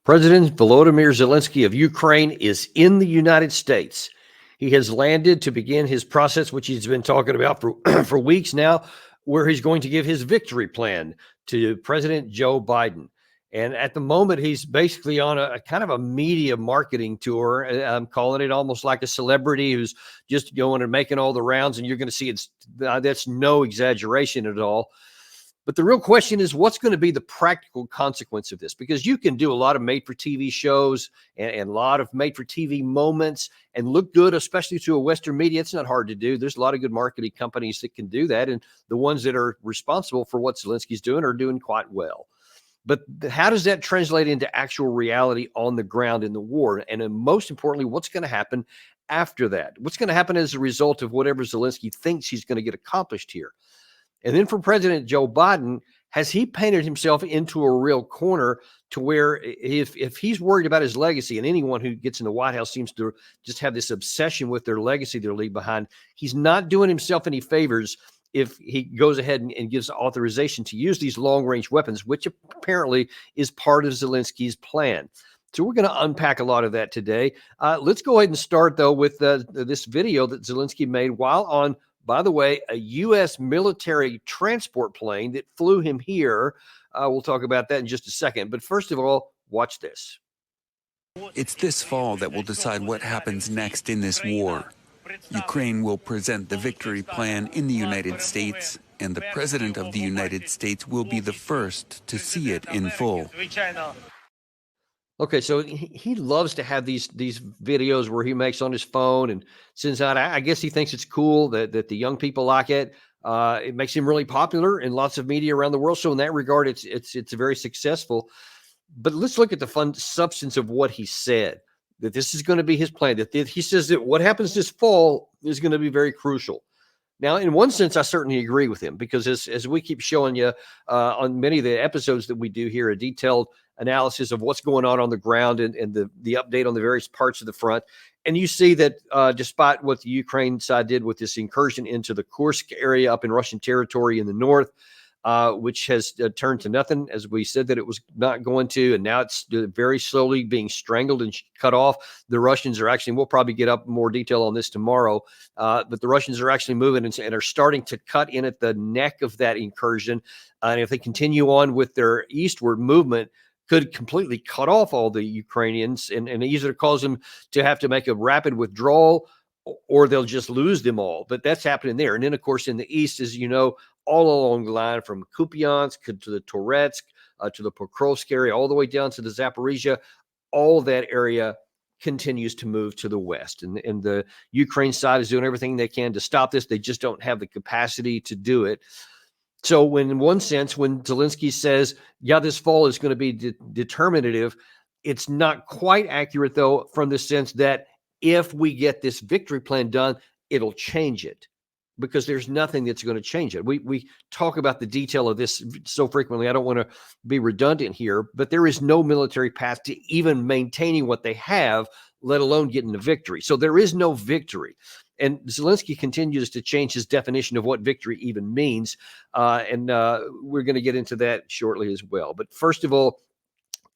President Volodymyr Zelensky of Ukraine is in the United States. He has landed to begin his process, which he's been talking about for, for weeks now, where he's going to give his victory plan to President Joe Biden. And at the moment, he's basically on a kind of a media marketing tour. I'm calling it almost like a celebrity who's just going and making all the rounds. And you're going to see that's no exaggeration at all. But the real question is, what's going to be the practical consequence of this? Because you can do a lot of made-for-TV shows and a lot of made-for-TV moments and look good, especially to a Western media. It's not hard to do. There's a lot of good marketing companies that can do that. And the ones that are responsible for what Zelensky's doing are doing quite well. But how does that translate into actual reality on the ground in the war? And then most importantly, what's going to happen after that? What's going to happen as a result of whatever Zelensky thinks he's going to get accomplished here? And then for President Joe Biden, has he painted himself into a real corner to where if he's worried about his legacy, and anyone who gets in the White House seems to just have this obsession with their legacy they're leaving behind, he's not doing himself any favors if he goes ahead and gives authorization to use these long-range weapons, which apparently is part of Zelensky's plan. So we're going to unpack a lot of that today. Let's go ahead and start, though, with this video that Zelensky made while on, by the way, a U.S. military transport plane that flew him here. We'll talk about that in just a second. But first of all, watch this. It's this fall that will decide what happens next in this war. Ukraine will present the victory plan in the United States, and the President of the United States will be the first to see it in full. Okay, so he loves to have these videos where he makes on his phone and sends out. I guess he thinks it's cool that the young people like it. It makes him really popular in lots of media around the world. So in that regard, it's very successful. But let's look at the fun substance of what he said. That this is going to be his plan. That he says that what happens this fall is going to be very crucial. Now, in one sense, I certainly agree with him, because as we keep showing you on many of the episodes that we do here, a detailed analysis of what's going on the ground and the update on the various parts of the front. And you see that despite what the Ukraine side did with this incursion into the Kursk area up in Russian territory in the north, which has turned to nothing, as we said that it was not going to, and now it's very slowly being strangled and cut off. The Russians are actually, we'll probably get up more detail on this tomorrow, but the Russians are actually moving and are starting to cut in at the neck of that incursion. And if they continue on with their eastward movement, could completely cut off all the Ukrainians and either cause them to have to make a rapid withdrawal, or they'll just lose them all. But that's happening there. And then, of course, in the east, as you know, all along the line from Kupiansk to the Toretsk, to the Pokrovsk area, all the way down to the Zaporizhia, all that area continues to move to the west. And the Ukraine side is doing everything they can to stop this. They just don't have the capacity to do it. So in one sense, when Zelensky says, yeah, this fall is going to be determinative, it's not quite accurate, though, from the sense that if we get this victory plan done, it'll change it, because there's nothing that's going to change it. We talk about the detail of this so frequently. I don't want to be redundant here, but there is no military path to even maintaining what they have, let alone getting the victory. So there is no victory. And Zelensky continues to change his definition of what victory even means. And we're going to get into that shortly as well. But first of all,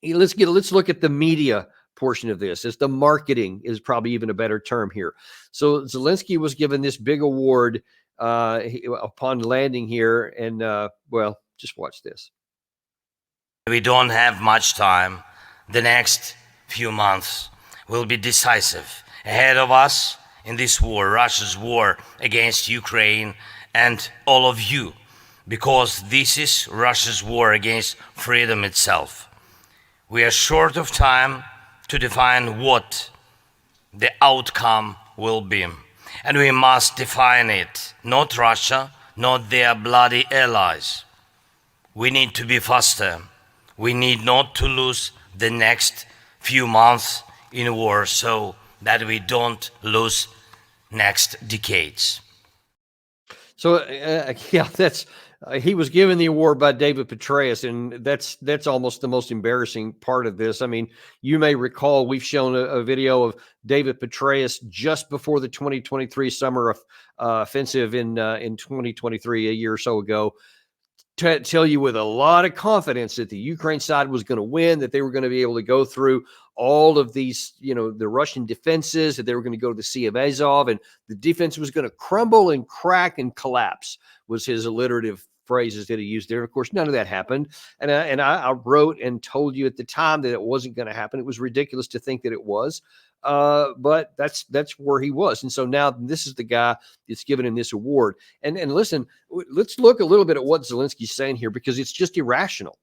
let's look at the media portion of this. As the marketing is probably even a better term here. So Zelensky was given this big award upon landing here. And well, just watch this. We don't have much time. The next few months will be decisive. Ahead of us in this war, Russia's war against Ukraine and all of you, because this is Russia's war against freedom itself. We are short of time to define what the outcome will be, and we must define it, not Russia, not their bloody allies. We need to be faster. We need not to lose the next few months in war, so that we don't lose next decades. So yeah, that's he was given the award by David Petraeus, and that's almost the most embarrassing part of this. I mean, you may recall we've shown a video of David Petraeus just before the 2023 summer offensive in 2023, a year or so ago, tell you with a lot of confidence that the Ukraine side was going to win, that they were going to be able to go through all of these, the Russian defenses, that they were going to go to the Sea of Azov, and the defense was going to crumble and crack and collapse, was his alliterative phrases that he used there. Of course, none of that happened. And I wrote and told you at the time that it wasn't going to happen. It was ridiculous to think that it was. But that's where he was. And so now this is the guy that's giving him this award. And listen, let's look a little bit at what Zelensky's saying here, because it's just irrational.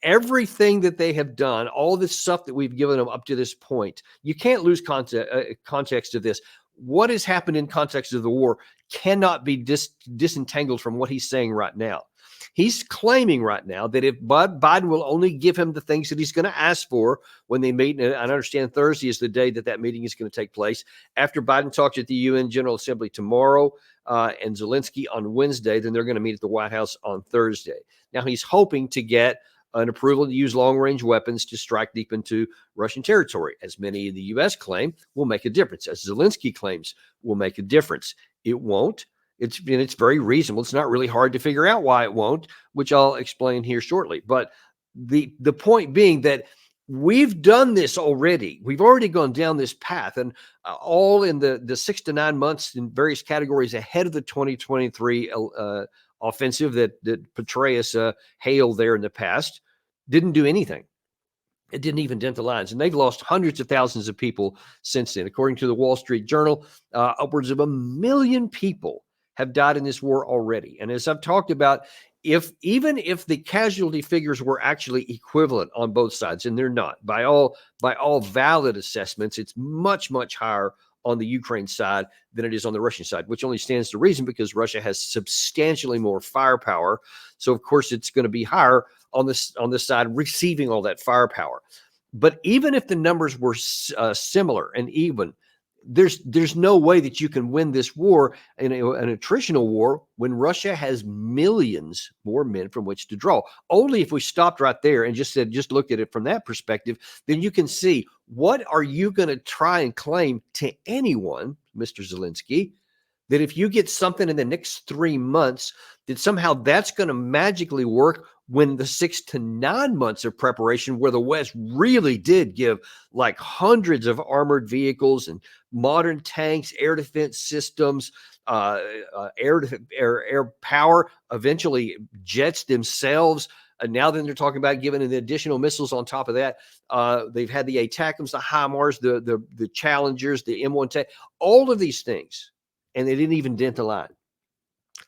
Everything that they have done, all this stuff that we've given them up to this point, you can't lose context of this. What has happened in context of the war cannot be disentangled from what he's saying right now. He's claiming right now that if Biden will only give him the things that he's going to ask for when they meet, and I understand Thursday is the day that meeting is going to take place, after Biden talks at the UN General Assembly tomorrow and Zelensky on Wednesday, then they're going to meet at the White House on Thursday. Now, he's hoping to get an approval to use long-range weapons to strike deep into Russian territory, as many in the U.S. claim will make a difference, as Zelensky claims will make a difference. It won't. It's very reasonable. It's not really hard to figure out why it won't, which I'll explain here shortly. But the point being that we've done this already. We've already gone down this path, and all in the 6 to 9 months in various categories ahead of the 2023 offensive that Petraeus hailed there in the past, didn't do anything. It didn't even dent the lines. And they've lost hundreds of thousands of people since then. According to the Wall Street Journal, upwards of 1 million people have died in this war already. And as I've talked about, even if the casualty figures were actually equivalent on both sides, and they're not, by all valid assessments, it's much, much higher on the Ukraine side than it is on the Russian side, which only stands to reason because Russia has substantially more firepower. So of course it's going to be higher on this side receiving all that firepower. But even if the numbers were similar and even, there's no way that you can win this war in an attritional war when Russia has millions more men from which to draw. Only if we stopped right there and just looked at it from that perspective, then you can see, what are you going to try and claim to anyone, Mr. Zelensky, that if you get something in the next 3 months, that somehow that's going to magically work when the 6 to 9 months of preparation, where the West really did give like hundreds of armored vehicles and modern tanks, air defense systems, air power, eventually jets themselves. And now then they're talking about giving the additional missiles on top of that. They've had the ATACMS, the HIMARS, the Challengers, the M1 tank, all of these things. And they didn't even dent the line.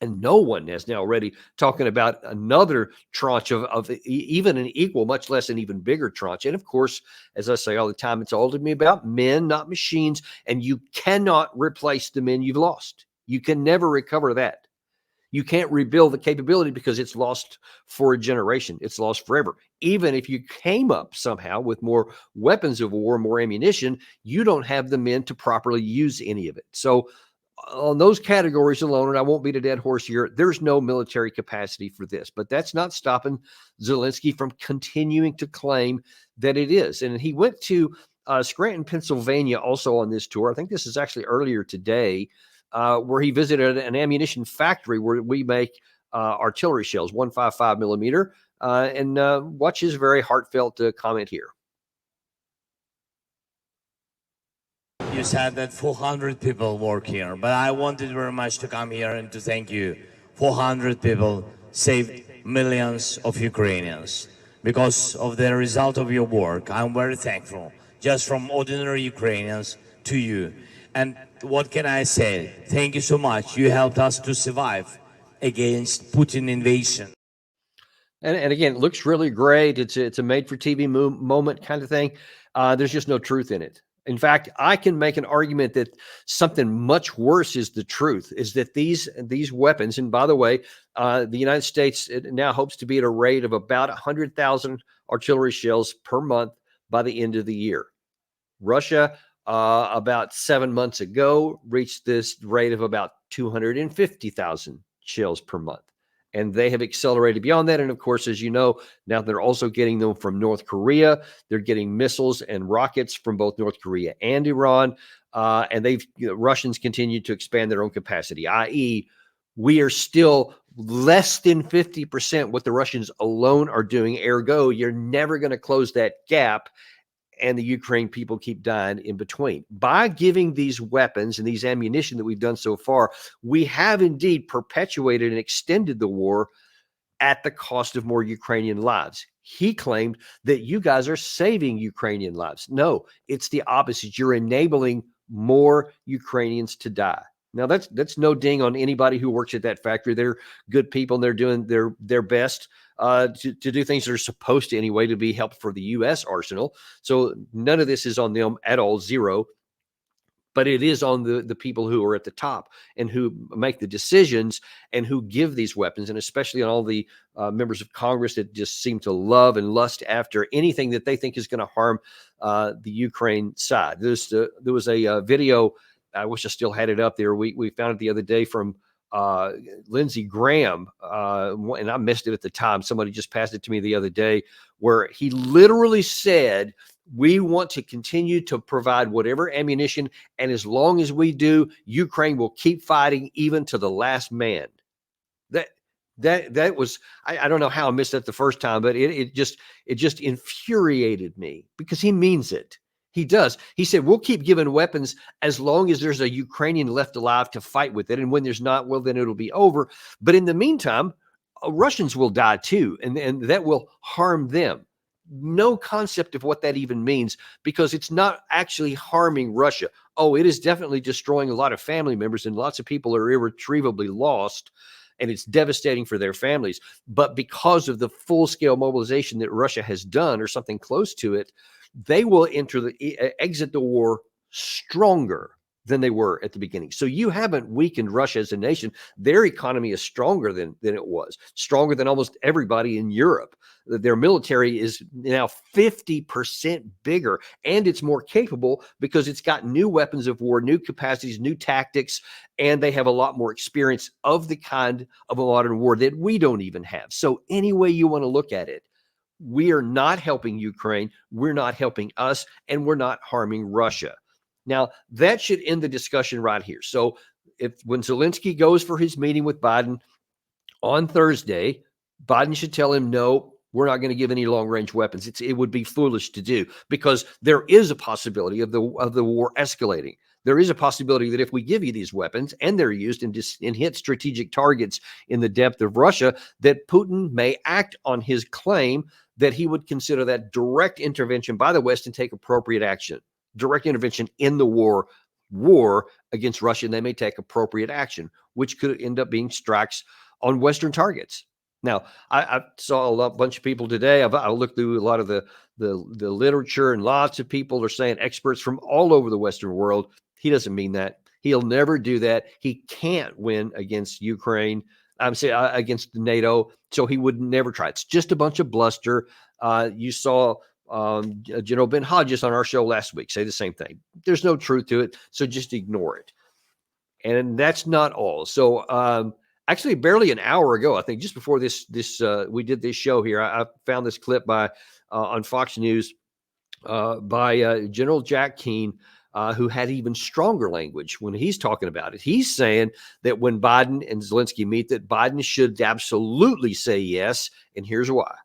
And no one is now already talking about another tranche of even an equal, much less an even bigger tranche. And of course, as I say all the time, it's all to me about men, not machines. And you cannot replace the men you've lost. You can never recover that. You can't rebuild the capability because it's lost for a generation. It's lost forever. Even if you came up somehow with more weapons of war, more ammunition, you don't have the men to properly use any of it. So on those categories alone, and I won't beat a dead horse here, there's no military capacity for this. But that's not stopping Zelensky from continuing to claim that it is. And he went to Scranton, Pennsylvania also on this tour. I think this is actually earlier today, where he visited an ammunition factory where we make artillery shells, 155 millimeter, and watch his very heartfelt comment here. You said that 400 people work here, but I wanted very much to come here and to thank you. 400 people saved millions of Ukrainians. Because of the result of your work, I'm very thankful, just from ordinary Ukrainians to you. And what can I say? Thank you so much. You helped us to survive against Putin invasion. And again, it looks really great. It's a made-for-TV moment kind of thing. There's just no truth in it. In fact, I can make an argument that something much worse is the truth, is that these weapons, and by the way, the United States now hopes to be at a rate of about 100,000 artillery shells per month by the end of the year. Russia, about 7 months ago, reached this rate of about 250,000 shells per month. And they have accelerated beyond that. And of course, as you know, now they're also getting them from North Korea. They're getting missiles and rockets from both North Korea and Iran. And Russians continue to expand their own capacity, i.e., we are still less than 50% what the Russians alone are doing. Ergo, you're never going to close that gap. And the Ukraine people keep dying in between. By giving these weapons and these ammunition that we've done so far, we have indeed perpetuated and extended the war at the cost of more Ukrainian lives. He claimed that you guys are saving Ukrainian lives. No, it's the opposite. You're enabling more Ukrainians to die. Now, that's no ding on anybody who works at that factory. They're good people, and they're doing their best to do things that are supposed to anyway to be helpful for the U.S. arsenal. So none of this is on them at all, zero. But it is on the people who are at the top and who make the decisions and who give these weapons, and especially on all the members of Congress that just seem to love and lust after anything that they think is going to harm the Ukraine side. There was a video. I wish I still had it up there. We found it the other day from Lindsey Graham, and I missed it at the time. Somebody just passed it to me the other day, where he literally said, we want to continue to provide whatever ammunition, and as long as we do, Ukraine will keep fighting even to the last man. That was, I don't know how I missed that the first time, but it just infuriated me, because he means it. He does. He said, we'll keep giving weapons as long as there's a Ukrainian left alive to fight with it. And when there's not, well, then it'll be over. But in the meantime, Russians will die too, and that will harm them. No concept of what that even means, because it's not actually harming Russia. Oh, it is definitely destroying a lot of family members, and lots of people are irretrievably lost, and it's devastating for their families. But because of the full-scale mobilization that Russia has done, or something close to it, they will exit the war stronger than they were at the beginning. So you haven't weakened Russia as a nation. Their economy is stronger than it was, stronger than almost everybody in Europe. Their military is now 50% bigger, and it's more capable because it's got new weapons of war, new capacities, new tactics, and they have a lot more experience of the kind of a modern war that we don't even have. So any way you want to look at it, we are not helping Ukraine, we're not helping us, and we're not harming Russia. Now, that should end the discussion right here. So when Zelensky goes for his meeting with Biden on Thursday, Biden should tell him, no, we're not going to give any long-range weapons. It would be foolish to do, because there is a possibility of the war escalating. There is a possibility that if we give you these weapons and they're used and hit strategic targets in the depth of Russia, that Putin may act on his claim that he would consider that direct intervention by the West and take appropriate action. Direct intervention in the war against Russia, and they may take appropriate action, which could end up being strikes on Western targets. Now, I saw a bunch of people today. I looked through a lot of the literature, and lots of people are saying, experts from all over the Western world. He doesn't mean that. He'll never do that. He can't win against Ukraine. I'm saying against NATO, so he would never try. It's just a bunch of bluster. You saw General Ben Hodges on our show last week say the same thing. There's no truth to it, so just ignore it. And that's not all. So actually, barely an hour ago, I think, just before this we did this show here, I found this clip on Fox News by General Jack Keane, who had even stronger language when he's talking about it. He's saying that when Biden and Zelensky meet, that Biden should absolutely say yes, and here's why.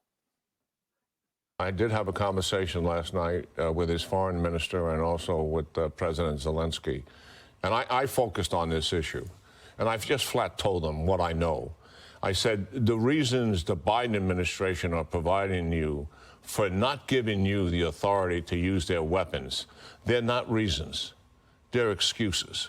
I did have a conversation last night with his foreign minister and also with President Zelensky, and I focused on this issue, and I've just flat told them what I know. I said, the reasons the Biden administration are providing you for not giving you the authority to use their weapons, they're not reasons, they're excuses,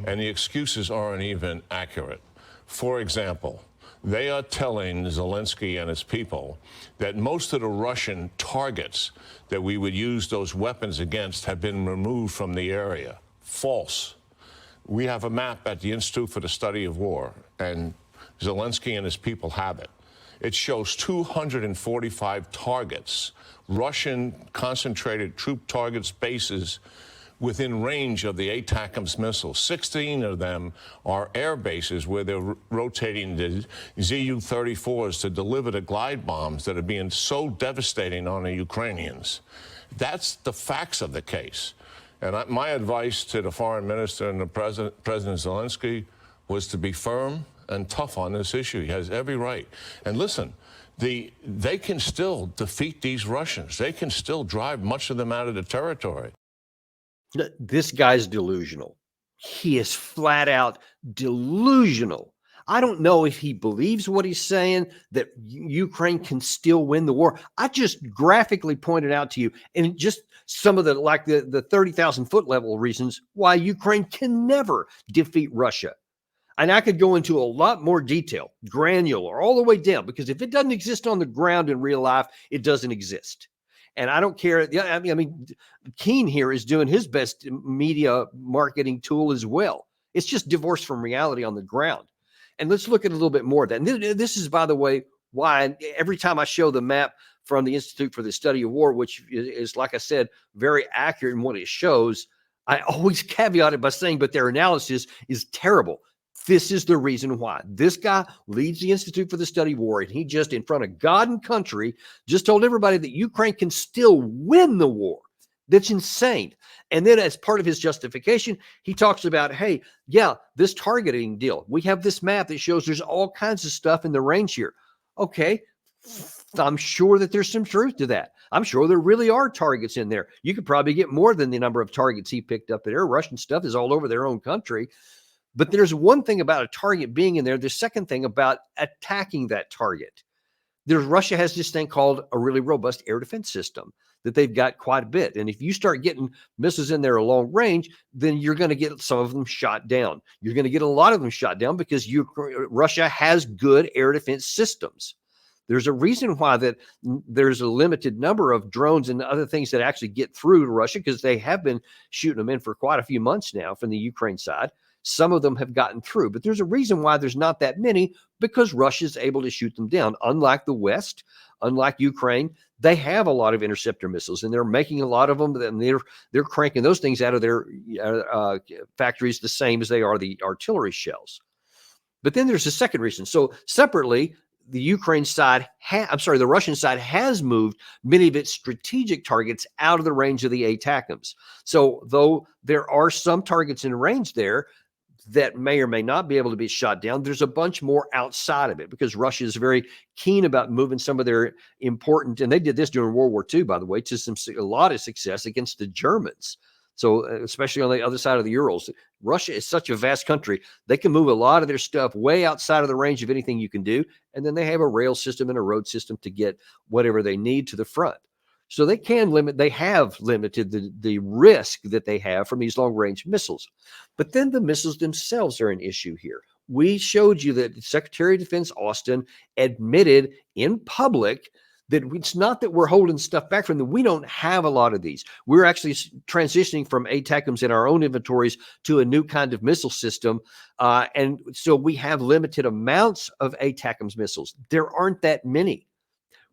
and the excuses aren't even accurate. For example, they are telling Zelensky and his people that most of the Russian targets that we would use those weapons against have been removed from the area. False. We have a map at the Institute for the Study of War, and Zelensky and his people have it. It shows 245 targets, Russian concentrated troop targets, bases within range of the ATACMS missiles. 16 of them are air bases where they're rotating the Zu-34s to deliver the glide bombs that are being so devastating on the Ukrainians. That's the facts of the case. And my advice to the foreign minister and the President Zelensky was to be firm and tough on this issue. He has every right. And listen, they can still defeat these Russians. They can still drive much of them out of the territory. This guy's delusional. He is flat out delusional. I don't know if he believes what he's saying, that Ukraine can still win the war. I just graphically pointed out to you, and just some of the 30,000 foot level reasons why Ukraine can never defeat Russia. And I could go into a lot more detail, granular, all the way down, because if it doesn't exist on the ground in real life, it doesn't exist. And I don't care. I mean, Keene here is doing his best media marketing tool as well. It's just divorced from reality on the ground. And let's look at a little bit more of that. And this is, by the way, why every time I show the map from the Institute for the Study of War, which is, like I said, very accurate in what it shows, I always caveat it by saying, but their analysis is terrible. This is the reason why. This guy leads the Institute for the Study of War, and he just, in front of God and country, just told everybody that Ukraine can still win the war. That's insane. And then as part of his justification, he talks about, hey, yeah, this targeting deal. We have this map that shows there's all kinds of stuff in the range here. Okay, I'm sure that there's some truth to that. I'm sure there really are targets in there. You could probably get more than the number of targets he picked up there. Russian stuff is all over their own country. But there's one thing about a target being in there. The second thing about attacking that target. Russia has this thing called a really robust air defense system that they've got quite a bit. And if you start getting missiles in there a long range, then you're going to get some of them shot down. You're going to get a lot of them shot down because Russia has good air defense systems. There's a reason why that there's a limited number of drones and other things that actually get through to Russia, because they have been shooting them in for quite a few months now from the Ukraine side. Some of them have gotten through, but there's a reason why there's not that many, because Russia is able to shoot them down. Unlike the West, unlike Ukraine, they have a lot of interceptor missiles, and they're making a lot of them, and they're cranking those things out of their factories the same as they are the artillery shells. But then there's a second reason. So separately, the Russian side has moved many of its strategic targets out of the range of the ATACMS. So though there are some targets in range there that may or may not be able to be shot down, there's a bunch more outside of it, because Russia is very keen about moving some of their important, and they did this during World War II, by the way, to a lot of success against the Germans. So especially on the other side of the Urals, Russia is such a vast country. They can move a lot of their stuff way outside of the range of anything you can do. And then they have a rail system and a road system to get whatever they need to the front. So they have limited the risk that they have from these long range missiles. But then the missiles themselves are an issue here. We showed you that Secretary of Defense Austin admitted in public that it's not that we're holding stuff back from them. We don't have a lot of these. We're actually transitioning from ATACMS in our own inventories to a new kind of missile system. And so we have limited amounts of ATACMS missiles. There aren't that many.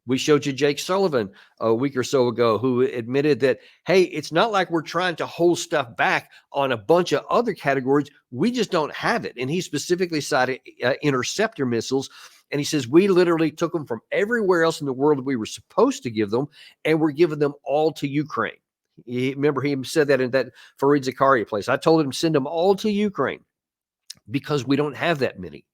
We showed you Jake Sullivan a week or so ago, who admitted that, hey, it's not like we're trying to hold stuff back on a bunch of other categories. We just don't have it. And he specifically cited interceptor missiles. And he says, we literally took them from everywhere else in the world we were supposed to give them, and we're giving them all to Ukraine. Remember, he said that in that Fareed Zakaria place. I told him, send them all to Ukraine because we don't have that many.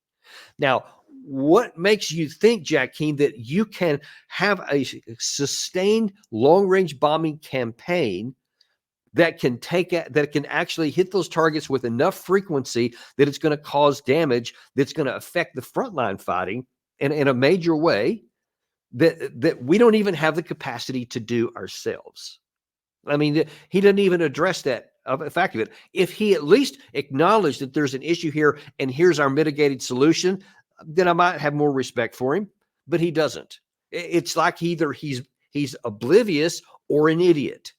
Now, what makes you think, Jack Keene, that you can have a sustained long-range bombing campaign that can actually hit those targets with enough frequency that it's going to cause damage, that's going to affect the frontline fighting in a major way, that we don't even have the capacity to do ourselves? I mean, he didn't even address that fact of it. If he at least acknowledged that there's an issue here and here's our mitigated solution, then I might have more respect for him, but he doesn't. It's like either he's oblivious or an idiot.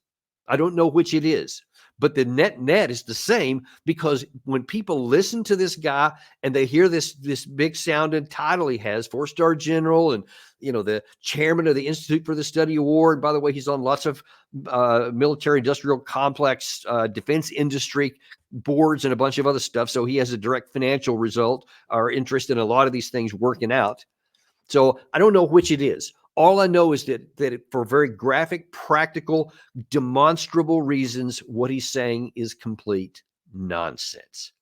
I don't know which it is, but the net is the same, because when people listen to this guy and they hear this big sounding title he has, 4-star general, and the chairman of the Institute for the Study of War. And by the way, he's on lots of military industrial complex defense industry boards and a bunch of other stuff. So he has a direct financial result or interest in a lot of these things working out. So I don't know which it is. All I know is that for very graphic, practical, demonstrable reasons, what he's saying is complete nonsense.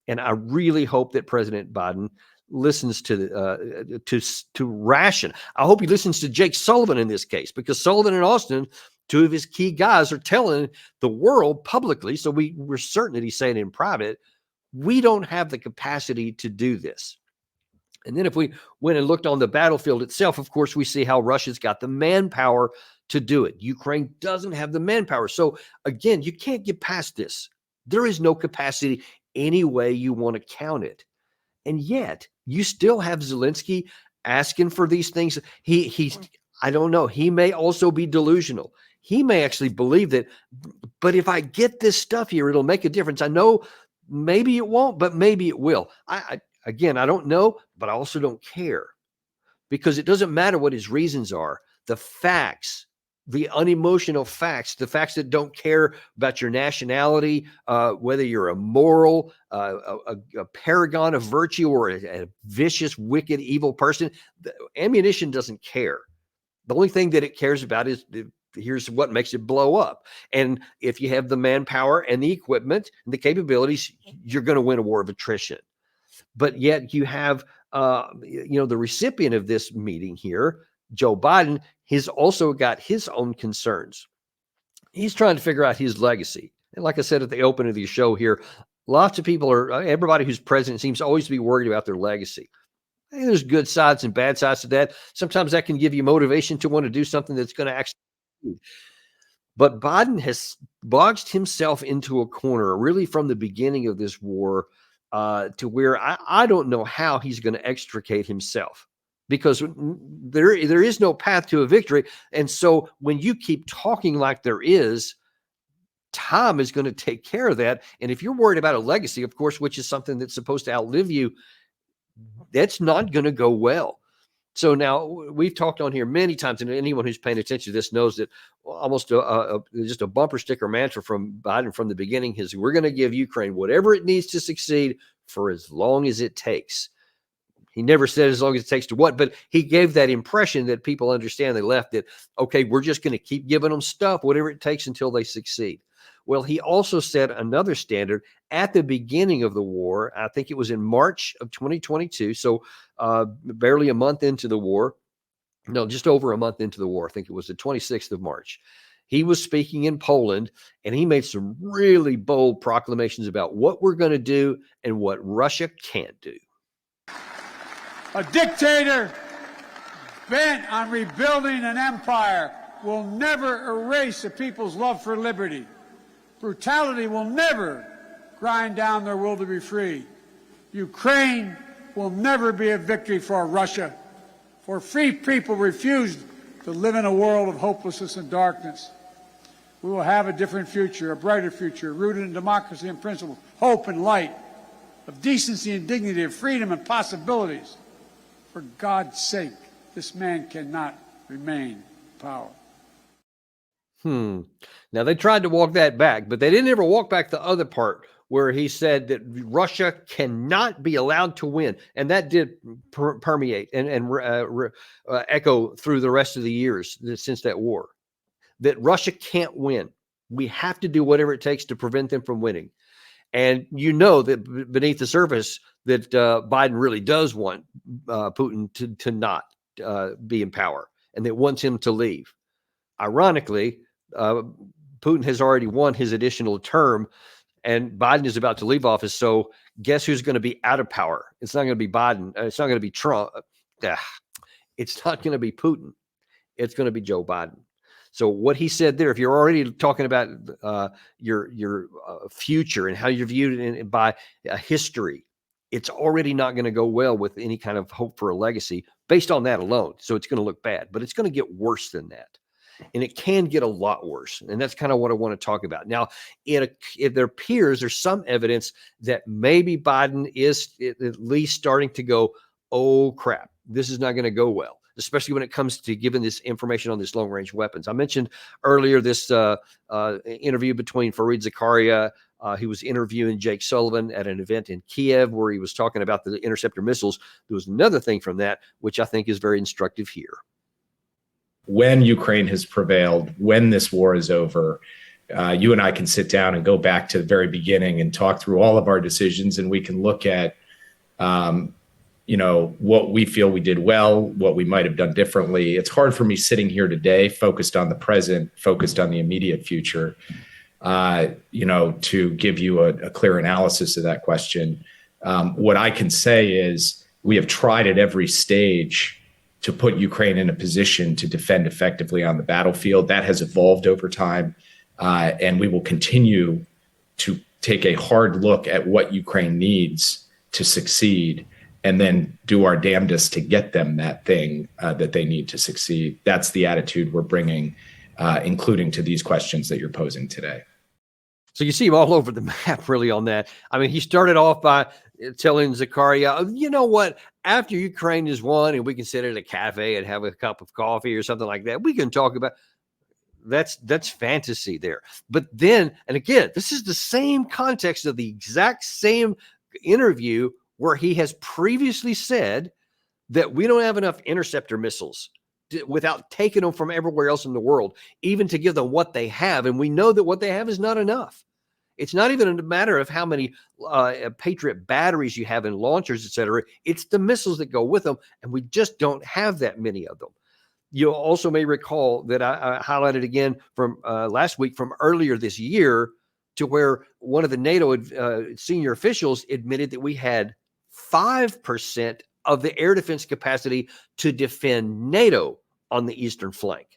And I really hope that President Biden listens to ration. I hope he listens to Jake Sullivan in this case, because Sullivan and Austin, two of his key guys, are telling the world publicly, so we're certain that he's saying in private, we don't have the capacity to do this. And then if we went and looked on the battlefield itself, of course, we see how Russia's got the manpower to do it. Ukraine doesn't have the manpower. So again, you can't get past this. There is no capacity any way you want to count it. And yet you still have Zelensky asking for these things. He's I don't know. He may also be delusional. He may actually believe that, but if I get this stuff here, it'll make a difference. I know maybe it won't, but maybe it will. Again, I don't know, but I also don't care, because it doesn't matter what his reasons are. The facts, the unemotional facts, the facts that don't care about your nationality, whether you're a moral, a paragon of virtue, or a vicious, wicked, evil person, the ammunition doesn't care. The only thing that it cares about is here's what makes it blow up. And if you have the manpower and the equipment and the capabilities, you're going to win a war of attrition. But yet you have, the recipient of this meeting here, Joe Biden, he's also got his own concerns. He's trying to figure out his legacy. And like I said at the open of the show here, lots of people everybody who's president seems always to be worried about their legacy. And there's good sides and bad sides to that. Sometimes that can give you motivation to want to do something that's going to actually succeed. But Biden has boxed himself into a corner really from the beginning of this war, to where I don't know how he's going to extricate himself, because there is no path to a victory. And so when you keep talking like there is, time is going to take care of that. And if you're worried about a legacy, of course, which is something that's supposed to outlive you, that's not going to go well. So now we've talked on here many times, and anyone who's paying attention to this knows that almost just a bumper sticker mantra from Biden from the beginning is, we're going to give Ukraine whatever it needs to succeed for as long as it takes. He never said as long as it takes to what, but he gave that impression that people understand, they left, that, okay, we're just going to keep giving them stuff, whatever it takes until they succeed. Well, he also set another standard at the beginning of the war. I think it was in March of 2022. So barely a month into the war. No, just over a month into the war. I think it was the 26th of March. He was speaking in Poland, and he made some really bold proclamations about what we're going to do and what Russia can't do. A dictator bent on rebuilding an empire will never erase a people's love for liberty. Brutality will never grind down their will to be free. Ukraine will never be a victory for Russia, for free people refused to live in a world of hopelessness and darkness. We will have a different future, a brighter future, rooted in democracy and principles, hope and light, of decency and dignity, of freedom and possibilities. For God's sake, this man cannot remain in power. Now, they tried to walk that back, but they didn't ever walk back the other part where he said that Russia cannot be allowed to win. And that did permeate and echo through the rest of the years since that war, that Russia can't win. We have to do whatever it takes to prevent them from winning. And you know that beneath the surface that Biden really does want Putin to not be in power, and that wants him to leave. Ironically, Putin has already won his additional term, and Biden is about to leave office. So guess who's going to be out of power? It's not going to be Biden. It's not going to be Trump. It's not going to be Putin. It's going to be Joe Biden. So what he said there, if you're already talking about your future and how you're viewed by history, it's already not going to go well with any kind of hope for a legacy based on that alone. So it's going to look bad, but it's going to get worse than that. And it can get a lot worse. And that's kind of what I want to talk about. Now, it appears there's some evidence that maybe Biden is at least starting to go, oh, crap, this is not going to go well, especially when it comes to giving this information on this long-range weapons. I mentioned earlier this interview between Fareed Zakaria. He was interviewing Jake Sullivan at an event in Kiev where he was talking about the interceptor missiles. There was another thing from that, which I think is very instructive here. When Ukraine has prevailed, when this war is over, you and I can sit down and go back to the very beginning and talk through all of our decisions, and we can look at what we feel we did well, what we might have done differently. It's hard for me sitting here today, focused on the present, focused on the immediate future, to give you a clear analysis of that question. What I can say is we have tried at every stage to put Ukraine in a position to defend effectively on the battlefield. That has evolved over time, and we will continue to take a hard look at what Ukraine needs to succeed, and then do our damnedest to get them that thing that they need to succeed. That's the attitude we're bringing, including to these questions that you're posing today. So you see him all over the map, really, on that. I mean, he started off by telling Zakaria, you know what, after Ukraine is won and we can sit at a cafe and have a cup of coffee or something like that, we can talk about that's fantasy there. But then, and again, this is the same context of the exact same interview where he has previously said that we don't have enough interceptor missiles without taking them from everywhere else in the world, even to give them what they have. And we know that what they have is not enough. It's not even a matter of how many Patriot batteries you have and launchers, et cetera. It's the missiles that go with them. And we just don't have that many of them. You also may recall that I highlighted again from last week from earlier this year, to where one of the NATO senior officials admitted that we had 5% of the air defense capacity to defend NATO on the eastern flank.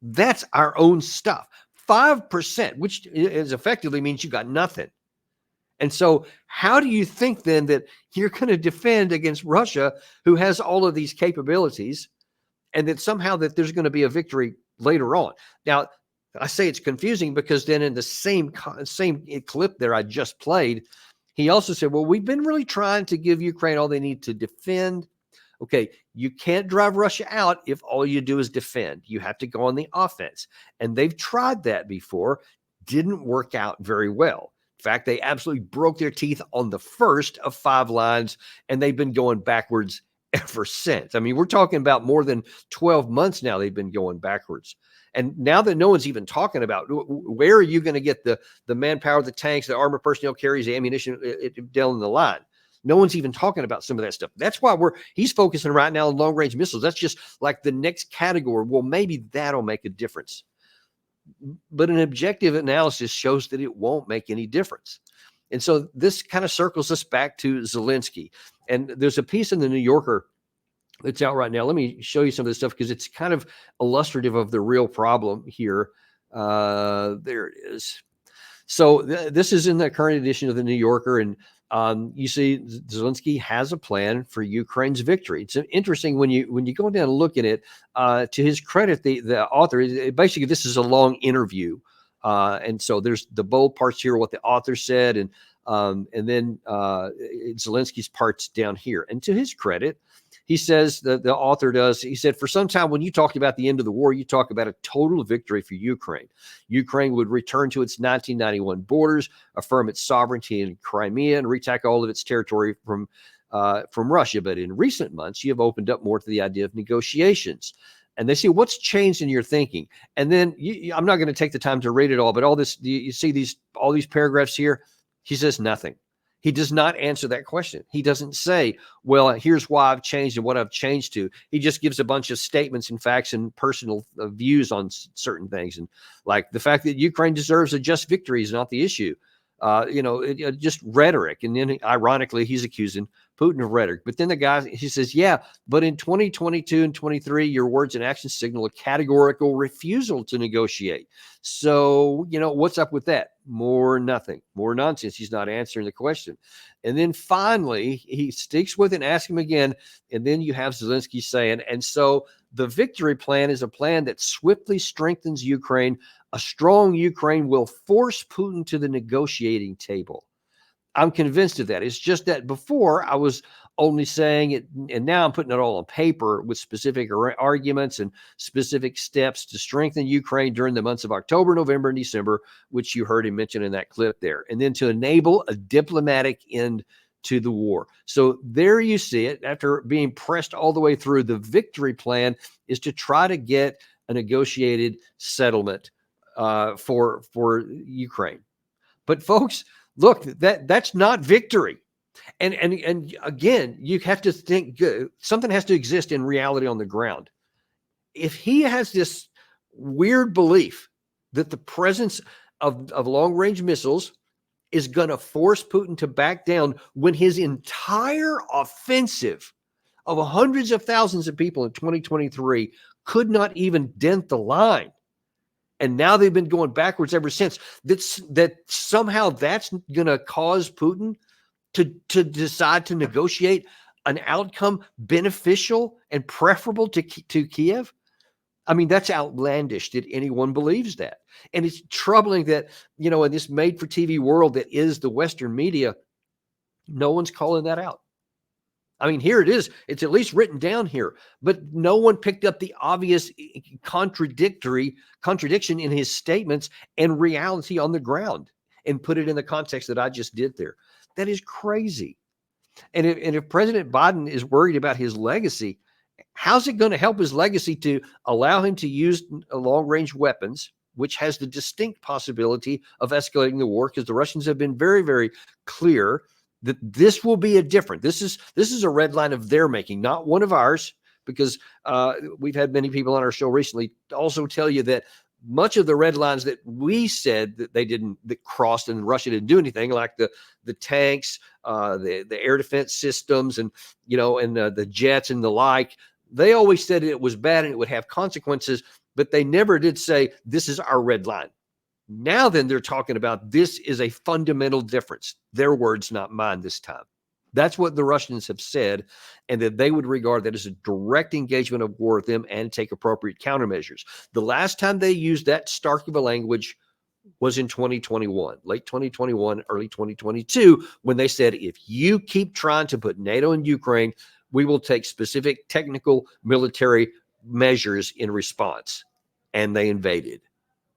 That's our own stuff. 5%, which is effectively means you got nothing. And so how do you think then that you're going to defend against Russia, who has all of these capabilities, and that somehow that there's going to be a victory later on? Now, I say it's confusing because then in the same clip there I just played, he also said, well, we've been really trying to give Ukraine all they need to defend. Okay, you can't drive Russia out if all you do is defend. You have to go on the offense. And they've tried that before. Didn't work out very well. In fact, they absolutely broke their teeth on the first of 5 lines, and they've been going backwards ever since. I mean, we're talking about more than 12 months now they've been going backwards. And now that no one's even talking about where are you going to get the manpower, the tanks, the armored personnel carriers, the ammunition down the line. No one's even talking about some of that stuff. That's why he's focusing right now on long-range missiles. That's just like the next category. Well, maybe that'll make a difference. But an objective analysis shows that it won't make any difference. And so this kind of circles us back to Zelensky. And there's a piece in the New Yorker that's out right now. Let me show you some of this stuff because it's kind of illustrative of the real problem here. There it is. So this is in the current edition of the New Yorker, and you see Zelensky has a plan for Ukraine's victory. It's interesting when you go down and look at it. To his credit, the author, basically this is a long interview, and so there's the bold parts here, what the author said, and then Zelensky's parts down here. And to his credit, he says that the author does. He said, for some time when you talked about the end of the war, you talk about a total victory for Ukraine. Ukraine would return to its 1991 borders, affirm its sovereignty in Crimea, and retake all of its territory from Russia. But in recent months, you have opened up more to the idea of negotiations. And they say, what's changed in your thinking? And then I'm not going to take the time to read it all, but all this, you see all these paragraphs here. He says nothing. He does not answer that question. He doesn't say, well, here's why I've changed and what I've changed to. He just gives a bunch of statements and facts and personal views on certain things. And like the fact that Ukraine deserves a just victory is not the issue. Just rhetoric. And then ironically, he's accusing Putin of rhetoric. But then he says, yeah, but in 2022 and 23, your words and actions signal a categorical refusal to negotiate. So, what's up with that? More nothing, more nonsense. He's not answering the question. And then finally, he sticks with it and asks him again. And then you have Zelensky saying, and so the victory plan is a plan that swiftly strengthens Ukraine. A strong Ukraine will force Putin to the negotiating table. I'm convinced of that. It's just that before I was only saying it, and now I'm putting it all on paper with specific arguments and specific steps to strengthen Ukraine during the months of October, November, and December, which you heard him mention in that clip there, and then to enable a diplomatic end to the war. So there you see it. After being pressed all the way through, the victory plan is to try to get a negotiated settlement for Ukraine. But folks, look, that's not victory. And again, you have to think something has to exist in reality on the ground. If he has this weird belief that the presence of long-range missiles is going to force Putin to back down when his entire offensive of hundreds of thousands of people in 2023 could not even dent the line. And now they've been going backwards ever since. That somehow that's going to cause Putin to decide to negotiate an outcome beneficial and preferable to Kiev. I mean, that's outlandish that anyone believes that. And it's troubling that, in this made-for-TV world that is the Western media, no one's calling that out. I mean, here it is. It's at least written down here, but no one picked up the obvious contradiction in his statements and reality on the ground and put it in the context that I just did there. That is crazy. And if President Biden is worried about his legacy, how's it going to help his legacy to allow him to use long-range weapons, which has the distinct possibility of escalating the war? Because the Russians have been very, very clear that this will be a different. This is a red line of their making, not one of ours. Because we've had many people on our show recently also tell you that much of the red lines that we said that crossed and Russia didn't do anything, like the tanks, the air defense systems, and the jets and the like. They always said it was bad and it would have consequences, but they never did say this is our red line. Now then, they're talking about this is a fundamental difference. Their words, not mine this time. That's what the Russians have said, and that they would regard that as a direct engagement of war with them and take appropriate countermeasures. The last time they used that stark of a language was in 2021, late 2021, early 2022, when they said, if you keep trying to put NATO in Ukraine, we will take specific technical military measures in response. And they invaded.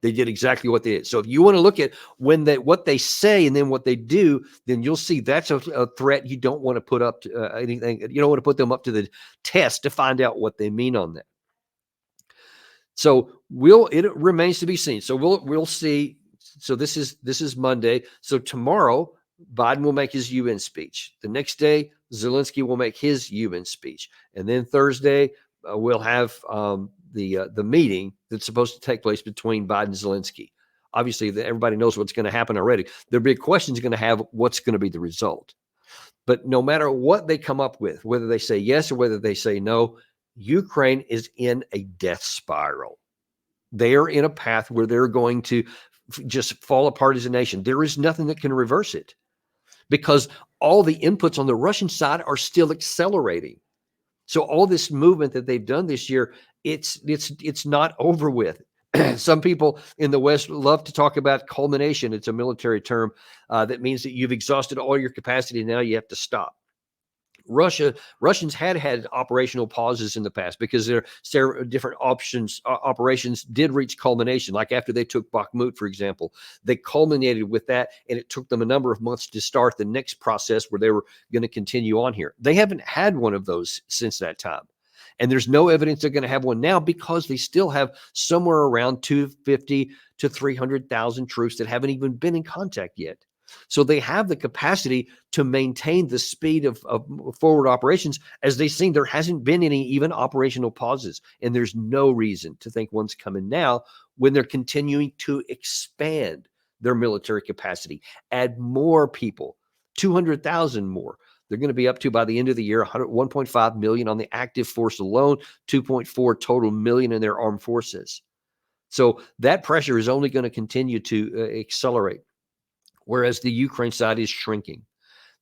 They did exactly what they did. So if you want to look at what they say and then what they do, then you'll see that's a threat you don't want to put up to anything. You don't want to put them up to the test to find out what they mean on that. So it remains to be seen. So we'll see. So this is Monday. So tomorrow, Biden will make his UN speech. The next day, Zelensky will make his UN speech. And then Thursday, we'll have the meeting that's supposed to take place between Biden and Zelensky. Obviously, everybody knows what's going to happen already. The big question is going to have what's going to be the result. But no matter what they come up with, whether they say yes or whether they say no, Ukraine is in a death spiral. They are in a path where they're going to just fall apart as a nation. There is nothing that can reverse it because all the inputs on the Russian side are still accelerating. So all this movement that they've done this year, it's not over with. Some people in the West love to talk about culmination. It's a military term that means that you've exhausted all your capacity. Now you have to stop. Russians had operational pauses in the past because their different operations did reach culmination. Like after they took Bakhmut, for example, they culminated with that, and it took them a number of months to start the next process where they were going to continue on here. They haven't had one of those since that time. And there's no evidence they're going to have one now because they still have somewhere around 250 to 300,000 troops that haven't even been in contact yet. So they have the capacity to maintain the speed of forward operations. As they've seen, there hasn't been any even operational pauses. And there's no reason to think one's coming now when they're continuing to expand their military capacity, add more people, 200,000 more. They're going to be up to, by the end of the year, 1.5 million on the active force alone, 2.4 total million in their armed forces. So that pressure is only going to continue to accelerate. Whereas the Ukraine side is shrinking.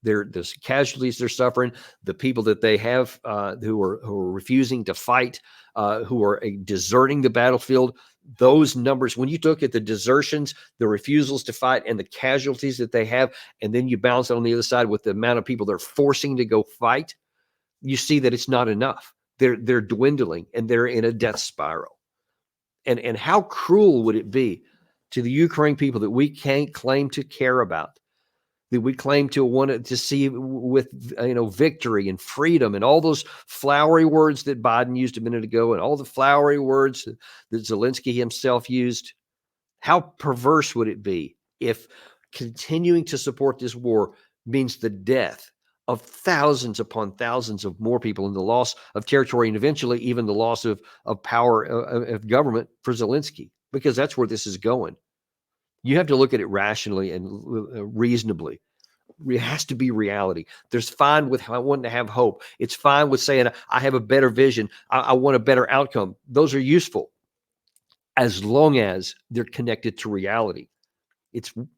The casualties they're suffering, the people that they have who are refusing to fight, who are deserting the battlefield, those numbers, when you look at the desertions, the refusals to fight, and the casualties that they have, and then you balance it on the other side with the amount of people they're forcing to go fight, you see that it's not enough. They're dwindling, and they're in a death spiral. And how cruel would it be to the Ukraine people that we can't claim to care about, that we claim to want to see with victory and freedom and all those flowery words that Biden used a minute ago and all the flowery words that Zelensky himself used. How perverse would it be if continuing to support this war means the death of thousands upon thousands of more people, and the loss of territory, and eventually even the loss of power of government for Zelensky, because that's where this is going. You have to look at it rationally and reasonably. It has to be reality. There's fine with wanting to have hope. It's fine with saying, I have a better vision. I want a better outcome. Those are useful as long as they're connected to reality.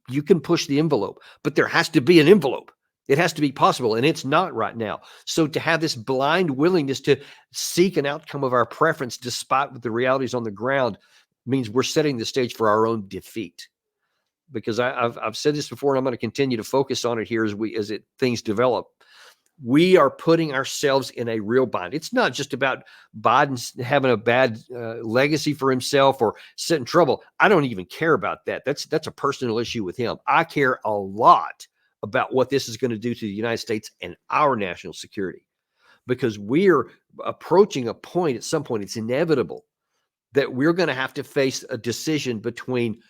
You can push the envelope, but there has to be an envelope. It has to be possible, and it's not right now. So to have this blind willingness to seek an outcome of our preference despite what the realities on the ground means we're setting the stage for our own defeat. Because I've said this before, and I'm going to continue to focus on it here as things develop. We are putting ourselves in a real bind. It's not just about Biden having a bad legacy for himself or sitting in trouble. I don't even care about that. That's a personal issue with him. I care a lot about what this is going to do to the United States and our national security, because we're approaching a point, at some point, it's inevitable that we're going to have to face a decision between,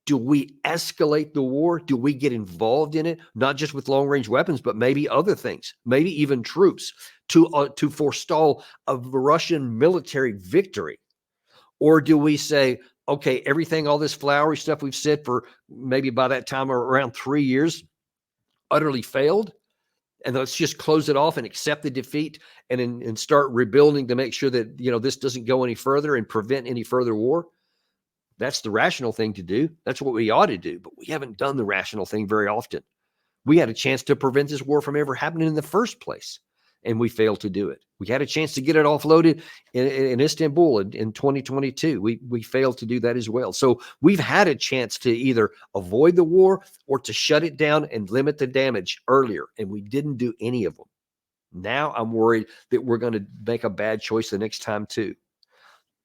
do we escalate the war? Do we get involved in it? Not just with long-range weapons, but maybe other things, maybe even troops to forestall a Russian military victory? Or do we say, okay, everything, all this flowery stuff we've said for maybe by that time or around 3 years utterly failed, and let's just close it off and accept the defeat and start rebuilding to make sure that, this doesn't go any further and prevent any further war? That's the rational thing to do. That's what we ought to do. But we haven't done the rational thing very often. We had a chance to prevent this war from ever happening in the first place, and we failed to do it. We had a chance to get it offloaded in Istanbul in 2022. We failed to do that as well. So we've had a chance to either avoid the war or to shut it down and limit the damage earlier, and we didn't do any of them. Now I'm worried that we're going to make a bad choice the next time too.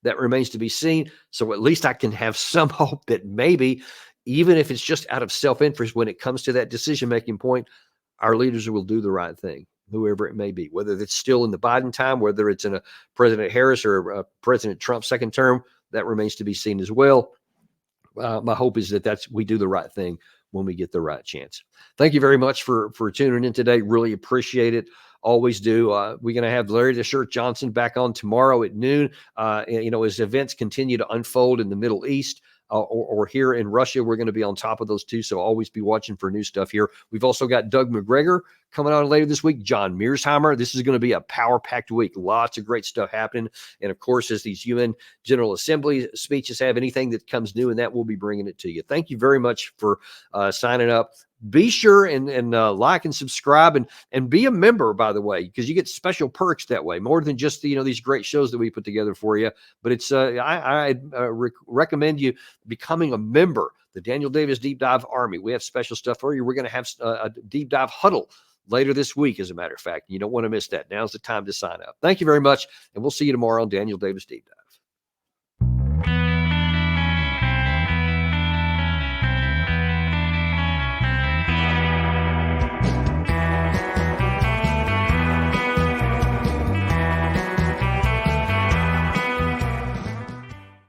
That remains to be seen. So at least I can have some hope that maybe, even if it's just out of self-interest, when it comes to that decision-making point, our leaders will do the right thing, whoever it may be, whether it's still in the Biden time, whether it's in a President Harris or President Trump second term, that remains to be seen as well. My hope is that we do the right thing when we get the right chance. Thank you very much for tuning in today. Really appreciate it. Always do. We're going to have Larry the Shirt Johnson back on tomorrow at noon. As events continue to unfold in the Middle East or here in Russia, we're going to be on top of those too. So always be watching for new stuff here. We've also got Doug McGregor coming on later this week. John Mearsheimer. This is going to be a power-packed week. Lots of great stuff happening. And of course, as these UN General Assembly speeches have anything that comes new, and that we'll be bringing it to you. Thank you very much for signing up. Be sure and like and subscribe and be a member, by the way, because you get special perks that way, more than just these great shows that we put together for you. But it's I recommend you becoming a member. The Daniel Davis Deep Dive Army. We have special stuff for you. We're going to have a deep dive huddle later this week, as a matter of fact. You don't want to miss that. Now's the time to sign up. Thank you very much, and we'll see you tomorrow on Daniel Davis Deep Dive.